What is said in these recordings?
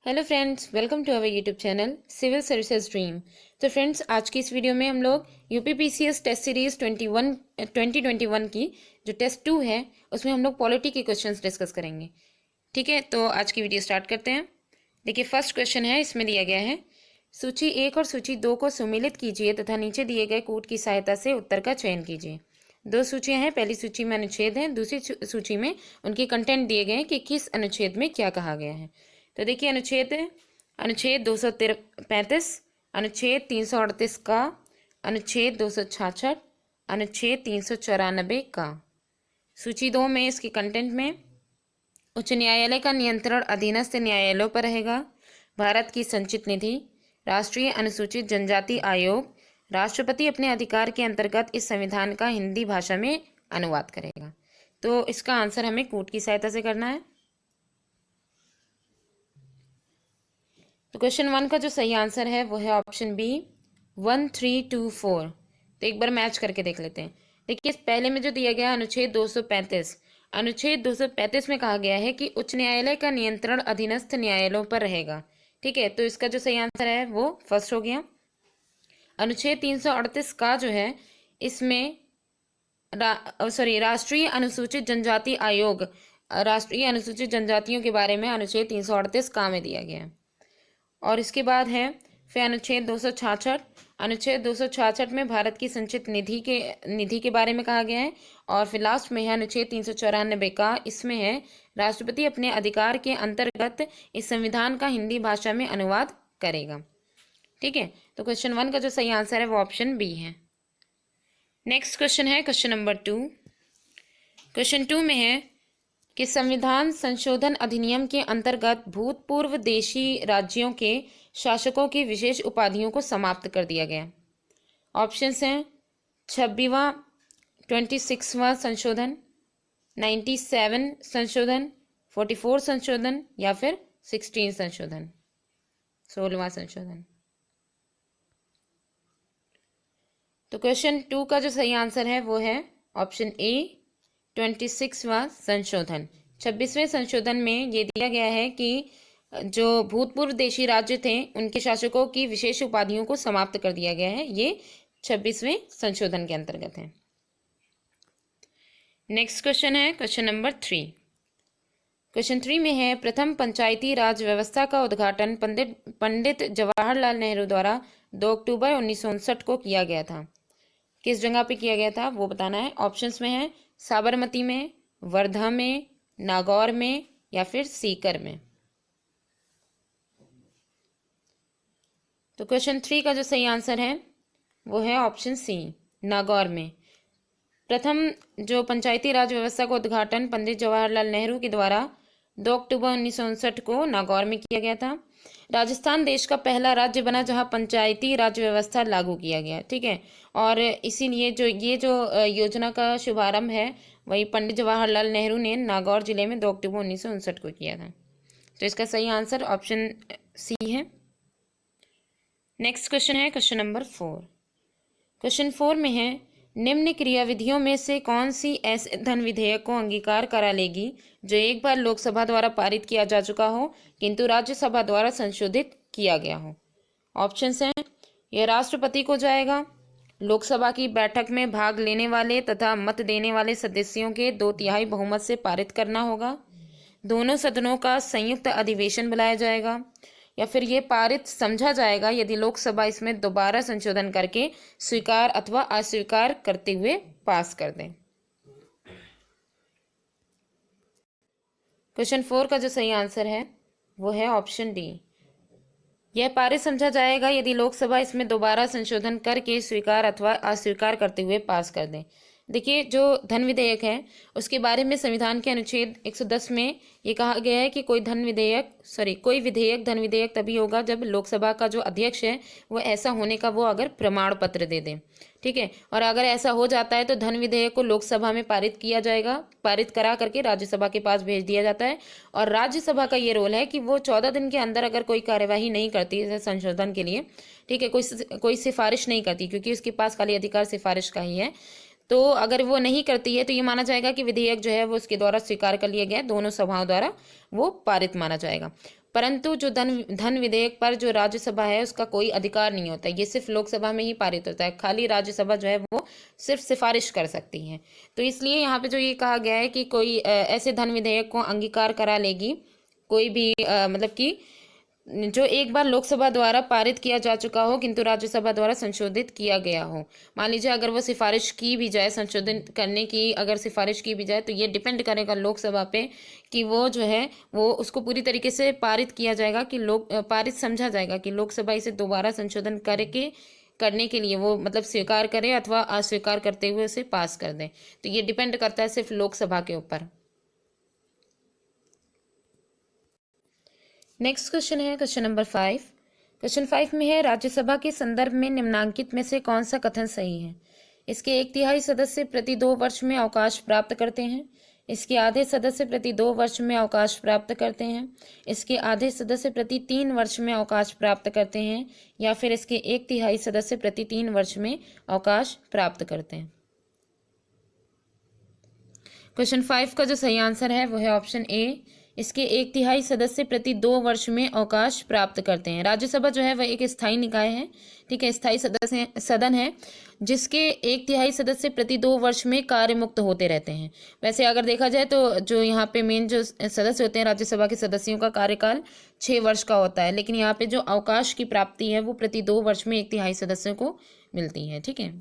Hello friends, welcome to our YouTube channel civil services dream. तो friends, आज की इस वीडियो में हम लोग यूपीपीसीएस टेस्ट सीरीज 2021 की जो टेस्ट 2 है उसमें हम लोग पॉलिटी के क्वेश्चंस डिस्कस करेंगे। ठीक है, तो आज की वीडियो स्टार्ट करते हैं। देखिए, फर्स्ट क्वेश्चन है, इसमें दिया गया है सूची 1 और सूची 2 को सुमेलित कीजिए तथा नीचे दिए गए कूट की सहायता से उत्तर का चयन कीजिए। दो सूचियां हैं, पहली सूची में अनुच्छेद है, दूसरी सूची में उनके कंटेंट दिए गए हैं कि किस अनुच्छेद में क्या कहा गया है। तो देखिए, अनुच्छेद है अनुच्छेद 235, अनुच्छेद 338 का, अनुच्छेद 266, अनुच्छेद 394 का। सूची 2 में इसके कंटेंट में उच्च न्यायालय का नियंत्रण अधीनस्थ न्यायालयों पर रहेगा, भारत की संचित निधि, राष्ट्रीय अनुसूचित जनजाति आयोग, राष्ट्रपति अपने अधिकार के अंतर्गत इस संविधान का हिंदी भाषा में अनुवाद करेगा। तो इसका आंसर हमें कूट की सहायता से करना है। तो क्वेश्चन 1 का जो सही आंसर है वो है ऑप्शन बी 1324। तो एक बार मैच करके देख लेते हैं। देखिए, पहले में जो दिया गया अनुच्छेद 235, अनुच्छेद 235 में कहा गया है कि उच्च न्यायालय का नियंत्रण अधीनस्थ न्यायालयों पर रहेगा। ठीक है, तो इसका जो सही आंसर है वो फर्स्ट हो गया। अनुच्छेद 338 का जो है इसमें राष्ट्रीय अनुसूचित जनजाति आयोग, राष्ट्रीय अनुसूचित जनजातियों के बारे में अनुच्छेद 338 का में दिया गया है। और इसके बाद है फिर अनुच्छेद 266, अनुच्छेद 266 में भारत की संचित निधि के बारे में कहा गया है। और फिर लास्ट में है अनुच्छेद 394 का, इसमें है राष्ट्रपति अपने अधिकार के अंतर्गत इस संविधान का हिंदी भाषा में अनुवाद करेगा। ठीक है, तो क्वेश्चन 1 का जो सही आंसर है वो ऑप्शन बी है। नेक्स्ट क्वेश्चन है क्वेश्चन नंबर 2। क्वेश्चन 2 में है कि संविधान संशोधन अधिनियम के अंतर्गत भूतपूर्व देशी राज्यों के शासकों की विशेष उपाधियों को समाप्त कर दिया गया। ऑप्शंस हैं 26वां 26वां संशोधन, 97 संशोधन, 44 संशोधन या फिर 16 संशोधन, 16वां संशोधन। तो क्वेश्चन 2 का जो सही आंसर है वो है ऑप्शन ए 26वां संशोधन। 26वें संशोधन में ये दिया गया है कि जो भूतपूर्व देशी राज्य थे उनके शासकों की विशेष उपाधियों को समाप्त कर दिया गया है। ये 26वें संशोधन के अंतर्गत है। नेक्स्ट क्वेश्चन है क्वेश्चन नंबर 3। क्वेश्चन 3 में है प्रथम पंचायती राज व्यवस्था का उद्घाटन पंडित जवाहरलाल नेहरू द्वारा 2 अक्टूबर 1959 को किया गया था। किस जगह पे किया गया था वो बताना है। ऑप्शंस में है साबरमती में, वर्धा में, नागौर में या फिर सीकर में। तो क्वेश्चन 3 का जो सही आंसर है वो है ऑप्शन सी, नागौर में। प्रथम जो पंचायती राज व्यवस्था का उद्घाटन पंडित जवाहरलाल नेहरू के द्वारा 2 अक्टूबर 1959 को नागौर में किया गया था। राजस्थान देश का पहला राज्य बना जहां पंचायती राज व्यवस्था लागू किया गया। ठीक है, और इसीलिए जो योजना का शुभारंभ है वही पंडित जवाहरलाल नेहरू ने नागौर जिले में 2 अक्टूबर 1959 को किया था। तो इसका सही आंसर ऑप्शन सी है। नेक्स्ट क्वेश्चन है क्वेश्चन नंबर 4। क्वेश्चन 4 में है निम्न क्रियाविधियों में से कौन सी ऐसे धन विधेयक को अंगीकार करा लेगी जो एक बार लोकसभा द्वारा पारित किया जा चुका हो किंतु राज्यसभा द्वारा संशोधित किया गया हो। ऑप्शंस हैं, यह राष्ट्रपति को जाएगा, लोकसभा की बैठक में भाग लेने वाले तथा मत देने वाले सदस्यों के 2/3 बहुमत से पारित करना होगा, दोनों सदनों का संयुक्त अधिवेशन बुलाया जाएगा, या फिर ये पारित समझा जाएगा यदि लोकसभा इसमें दोबारा संशोधन करके स्वीकार अथवा अस्वीकार करते हुए पास कर दें। क्वेश्चन 4 का जो सही आंसर है वो है ऑप्शन डी, यह पारित समझा जाएगा यदि लोकसभा इसमें दोबारा संशोधन करके स्वीकार अथवा अस्वीकार करते हुए पास कर दें। देखिए, जो धन विधेयक है उसके बारे में संविधान के अनुच्छेद 110 में ये कहा गया है कि कोई विधेयक धन विधेयक तभी होगा जब लोकसभा का जो अध्यक्ष है वो ऐसा होने का वो अगर प्रमाण पत्र दे दे। ठीक है, और अगर ऐसा हो जाता है तो धन विधेयक को लोकसभा में पारित किया जाएगा, पारित करा करके राज्यसभा के पास भेज दिया जाता है। और राज्यसभा का ये रोल है कि वो 14 दिन के अंदर अगर कोई कार्यवाही नहीं करती संशोधन के लिए, ठीक है, कोई सिफारिश नहीं करती, क्योंकि उसके पास खाली अधिकार सिफारिश का ही है, तो अगर वो नहीं करती है तो ये माना जाएगा कि विधेयक जो है वो उसके द्वारा स्वीकार कर लिया गया, दोनों सभाओं द्वारा वो पारित माना जाएगा। परंतु जो धन विधेयक पर जो राज्यसभा है उसका कोई अधिकार नहीं होता है, ये सिर्फ लोकसभा में ही पारित होता है। खाली राज्यसभा जो है वो सिर्फ सिफारिश कर सकती है। तो इसलिए यहाँ पे जो ये कहा गया है कि कोई ऐसे धन विधेयक को अंगीकार करा लेगी कोई भी मतलब कि जो एक बार लोकसभा द्वारा पारित किया जा चुका हो किंतु राज्यसभा द्वारा संशोधित किया गया हो। मान लीजिए अगर वो सिफारिश की भी जाए, संशोधन करने की अगर सिफारिश की भी जाए, तो ये डिपेंड करेगा लोकसभा पे कि वो जो है वो उसको पूरी तरीके से पारित किया जाएगा कि पारित समझा जाएगा कि लोकसभा इसे दोबारा संशोधन करने के लिए वो मतलब स्वीकार करे अथवा अस्वीकार करते हुए उसे पास कर दें। तो ये डिपेंड करता है सिर्फ लोकसभा के ऊपर। नेक्स्ट क्वेश्चन है क्वेश्चन नंबर 5। क्वेश्चन 5 में है, राज्यसभा के संदर्भ में निम्नलिखित में से कौन सा कथन सही है? इसके 1/3 सदस्य प्रति 2 वर्ष में अवकाश प्राप्त करते हैं, इसके आधे सदस्य प्रति 2 वर्ष में अवकाश प्राप्त करते हैं, इसके आधे सदस्य प्रति 3 वर्ष में अवकाश प्राप्त करते हैं, या फिर इसके 1/3 सदस्य प्रति 3 वर्ष में अवकाश प्राप्त करते हैं। क्वेश्चन 5 का जो सही आंसर है वो है ऑप्शन ए, इसके 1/3 सदस्य प्रति 2 वर्ष में अवकाश प्राप्त करते हैं। राज्यसभा जो है वह एक स्थायी निकाय है, ठीक है, स्थायी सदन है जिसके 1/3 सदस्य प्रति 2 वर्ष में कार्य मुक्त होते रहते हैं। वैसे अगर देखा जाए तो जो यहाँ पे मेन जो सदस्य होते हैं राज्यसभा के सदस्यों का कार्यकाल 6 वर्ष का होता है, लेकिन यहाँ पे जो अवकाश की प्राप्ति है वो प्रति 2 वर्ष में 1/3 सदस्यों को मिलती है। ठीक है,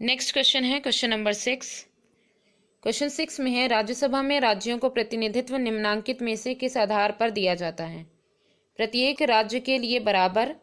नेक्स्ट क्वेश्चन है क्वेश्चन नंबर 6। क्वेश्चन 6 में है, राज्यसभा में राज्यों को प्रतिनिधित्व निम्नलिखित में से किस आधार पर दिया जाता है? प्रत्येक राज्य के लिए बराबर,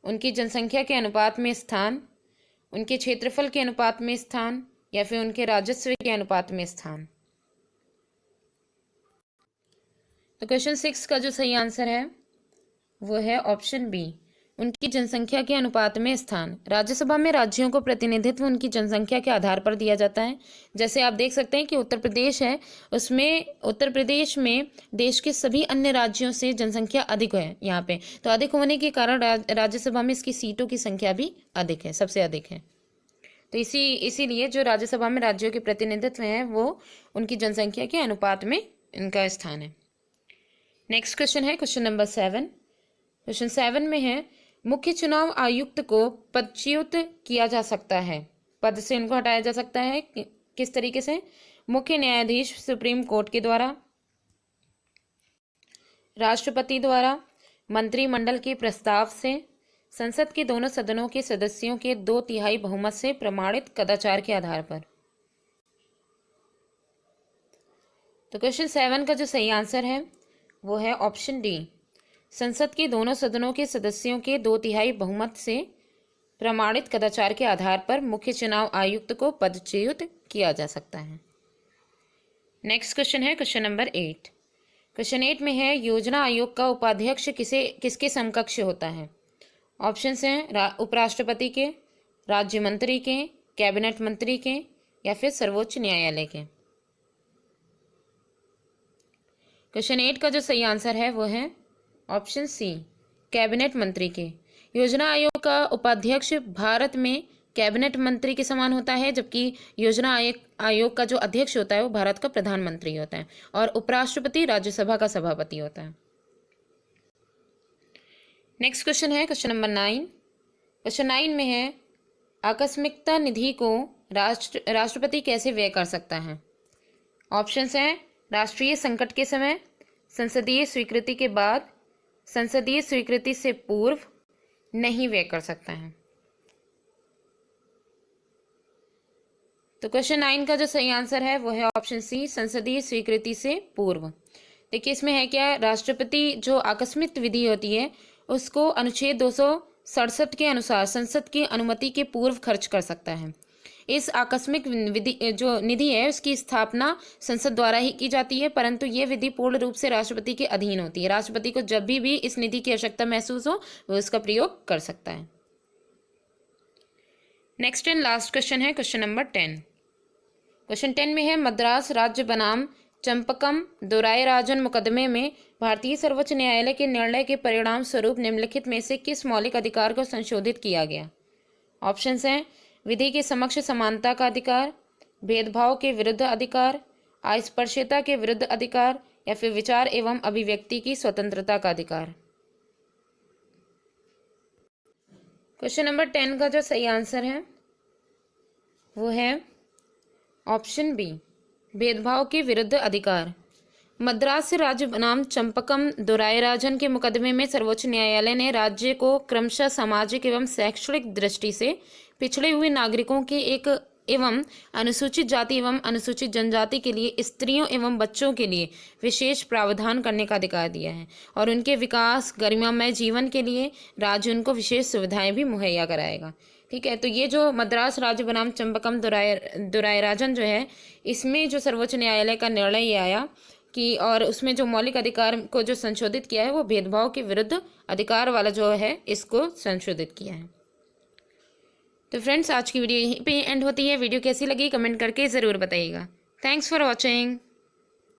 उनकी जनसंख्या के अनुपात में स्थान, उनके क्षेत्रफल के अनुपात में स्थान, या फिर उनके राजस्व के अनुपात में स्थान। तो क्वेश्चन 6 का जो सही आंसर है वो है ऑप्शन बी, उनकी जनसंख्या के अनुपात में स्थान। राज्यसभा में राज्यों को प्रतिनिधित्व उनकी जनसंख्या के आधार पर दिया जाता है। जैसे आप देख सकते हैं कि उत्तर प्रदेश है, उसमें उत्तर प्रदेश में देश के सभी अन्य राज्यों से जनसंख्या अधिक है यहाँ पे, तो अधिक होने के कारण राज्यसभा में इसकी सीटों की संख्या भी अधिक है, सबसे अधिक है। तो इसीलिए जो राज्यसभा में राज्यों के प्रतिनिधित्व हैं वो उनकी जनसंख्या के अनुपात में इनका स्थान है। नेक्स्ट क्वेश्चन है क्वेश्चन नंबर 7। क्वेश्चन 7 में है, मुख्य चुनाव आयुक्त को पदच्युत किया जा सकता है, पद से उनको हटाया जा सकता है किस तरीके से? मुख्य न्यायाधीश सुप्रीम कोर्ट के द्वारा, राष्ट्रपति द्वारा, मंत्रिमंडल के प्रस्ताव से, संसद के दोनों सदनों के सदस्यों के 2/3 बहुमत से प्रमाणित कदाचार के आधार पर। तो क्वेश्चन 7 का जो सही आंसर है वो है ऑप्शन डी, संसद के दोनों सदनों के सदस्यों के 2/3 बहुमत से प्रमाणित कदाचार के आधार पर मुख्य चुनाव आयुक्त को पदच्युत किया जा सकता है। नेक्स्ट क्वेश्चन है क्वेश्चन नंबर 8। क्वेश्चन 8 में है, योजना आयोग का उपाध्यक्ष किसके समकक्ष होता है? ऑप्शंस हैं उपराष्ट्रपति के, राज्य मंत्री के, कैबिनेट मंत्री के, या फिर सर्वोच्च न्यायालय के। क्वेश्चन 8 का जो सही आंसर है वो है ऑप्शन सी, कैबिनेट मंत्री के। योजना आयोग का उपाध्यक्ष भारत में कैबिनेट मंत्री के समान होता है, जबकि योजना आयोग का जो अध्यक्ष होता है वो भारत का प्रधानमंत्री होता है, और उपराष्ट्रपति राज्यसभा का सभापति होता है। नेक्स्ट क्वेश्चन है क्वेश्चन नंबर 9। क्वेश्चन 9 में है, आकस्मिकता निधि को राष्ट्रपति कैसे व्यय कर सकता है? ऑप्शंस हैं राष्ट्रीय संकट के समय, संसदीय स्वीकृति के बाद, संसदीय स्वीकृति से पूर्व, नहीं व्यय कर सकता है। तो क्वेश्चन 9 का जो सही आंसर है वो है ऑप्शन सी, संसदीय स्वीकृति से पूर्व। देखिए इसमें है क्या, राष्ट्रपति जो आकस्मिक विधि होती है उसको अनुच्छेद 267 के अनुसार संसद की अनुमति के पूर्व खर्च कर सकता है। इस आकस्मिक विधि जो निधि है उसकी स्थापना संसद द्वारा ही की जाती है, परंतु ये विधि पूर्ण रूप से राष्ट्रपति के अधीन होती है। राष्ट्रपति को जब भी इस निधि की आवश्यकता महसूस हो वो इसका प्रयोग कर सकता है। नेक्स्ट एंड लास्ट क्वेश्चन है क्वेश्चन नंबर 10। क्वेश्चन 10 में है, मद्रास राज्य बनाम चंपकम दोरायराजन मुकदमे में भारतीय सर्वोच्च न्यायालय के निर्णय के परिणाम स्वरूप निम्नलिखित में से किस मौलिक अधिकार को संशोधित किया गया? ऑप्शंस हैं विधि के समक्ष समानता का अधिकार, भेदभाव के विरुद्ध अधिकार, अस्पृश्यता के विरुद्ध अधिकार, या फिर विचार एवं अभिव्यक्ति की स्वतंत्रता का अधिकार। क्वेश्चन नंबर 10 का जो सही आंसर है वो है ऑप्शन बी, भेदभाव के विरुद्ध अधिकार। मद्रास राज्य बनाम चंपकम दोरायराजन के मुकदमे में सर्वोच्च न्यायालय ने राज्य को क्रमशः सामाजिक एवं शैक्षणिक दृष्टि से पिछड़े हुए नागरिकों के एक एवं अनुसूचित जाति एवं अनुसूचित जनजाति के लिए स्त्रियों एवं बच्चों के लिए विशेष प्रावधान करने का अधिकार दिया है और उनके विकास गरिमामय जीवन के लिए राज्य उनको विशेष सुविधाएं भी मुहैया कराएगा। ठीक है, तो ये जो मद्रास राज्य बनाम चंपकम दोरायराजन जो है, इसमें जो सर्वोच्च न्यायालय का निर्णय ये आया कि और उसमें जो मौलिक अधिकार को जो संशोधित किया है वो भेदभाव के विरुद्ध अधिकार वाला जो है इसको संशोधित किया है। तो फ्रेंड्स, आज की वीडियो यहीं पे एंड होती है। वीडियो कैसी लगी कमेंट करके ज़रूर बताइएगा। Thanks for watching.